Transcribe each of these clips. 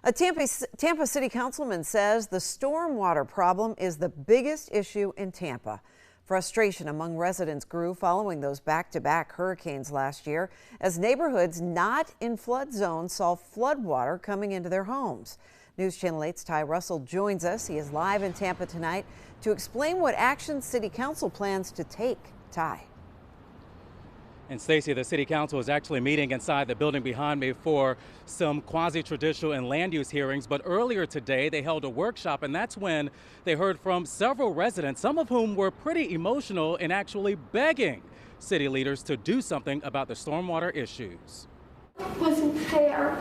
A Tampa City councilman says the stormwater problem is the biggest issue in Tampa. Frustration among residents grew following those back-to-back hurricanes last year as neighborhoods not in flood zones saw floodwater coming into their homes. News Channel 8's Ty Russell joins us. He is live in Tampa tonight to explain what action City Council plans to take. Ty. And Stacey, the City Council is actually meeting inside the building behind me for some quasi-traditional and land use hearings. But earlier today, they held a workshop, and that's when they heard from several residents, some of whom were pretty emotional and actually begging city leaders to do something about the stormwater issues. It wasn't fair.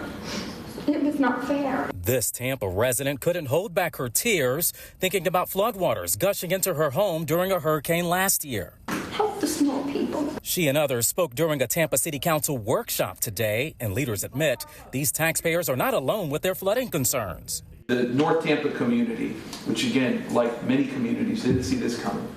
It was not fair. This Tampa resident couldn't hold back her tears thinking about floodwaters gushing into her home during a hurricane last year. Help the small people. She and others spoke during a Tampa City Council workshop today, and leaders admit these taxpayers are not alone with their flooding concerns. The North Tampa community, which again, like many communities, didn't see this coming,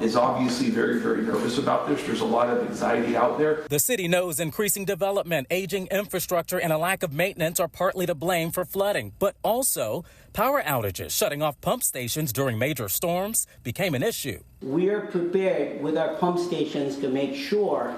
is obviously very, very nervous about this. There's a lot of anxiety out there. The city knows increasing development, aging infrastructure, and a lack of maintenance are partly to blame for flooding, but also power outages, shutting off pump stations during major storms became an issue. We are prepared with our pump stations to make sure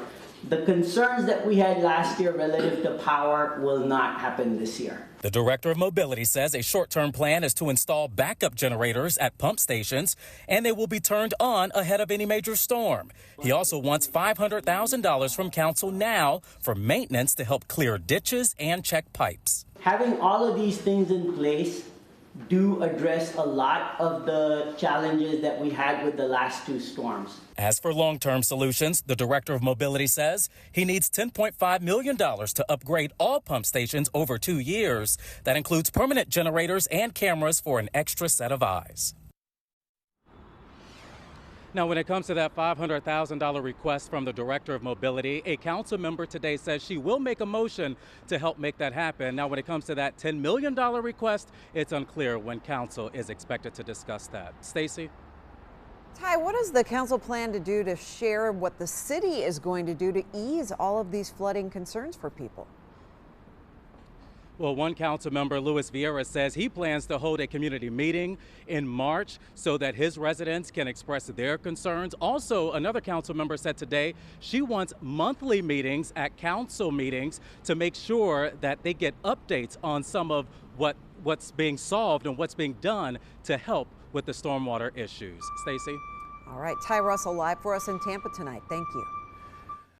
the concerns that we had last year relative to power will not happen this year. The director of mobility says a short-term plan is to install backup generators at pump stations, and they will be turned on ahead of any major storm. He also wants $500,000 from council now for maintenance to help clear ditches and check pipes. Having all of these things in place do address a lot of the challenges that we had with the last two storms. As for long-term solutions, the director of mobility says he needs $10.5 million to upgrade all pump stations over 2 years. That includes permanent generators and cameras for an extra set of eyes. Now, when it comes to that $500,000 request from the director of mobility, a council member today says she will make a motion to help make that happen. Now, when it comes to that $10 million request, it's unclear when council is expected to discuss that. Stacey? Ty, what does the council plan to do to share what the city is going to do to ease all of these flooding concerns for people? Well, one council member, Louis Vieira, says he plans to hold a community meeting in March so that his residents can express their concerns. Also, another council member said today she wants monthly meetings at council meetings to make sure that they get updates on some of what's being solved and what's being done to help with the stormwater issues. Stacey? All right, Ty Russell live for us in Tampa tonight. Thank you.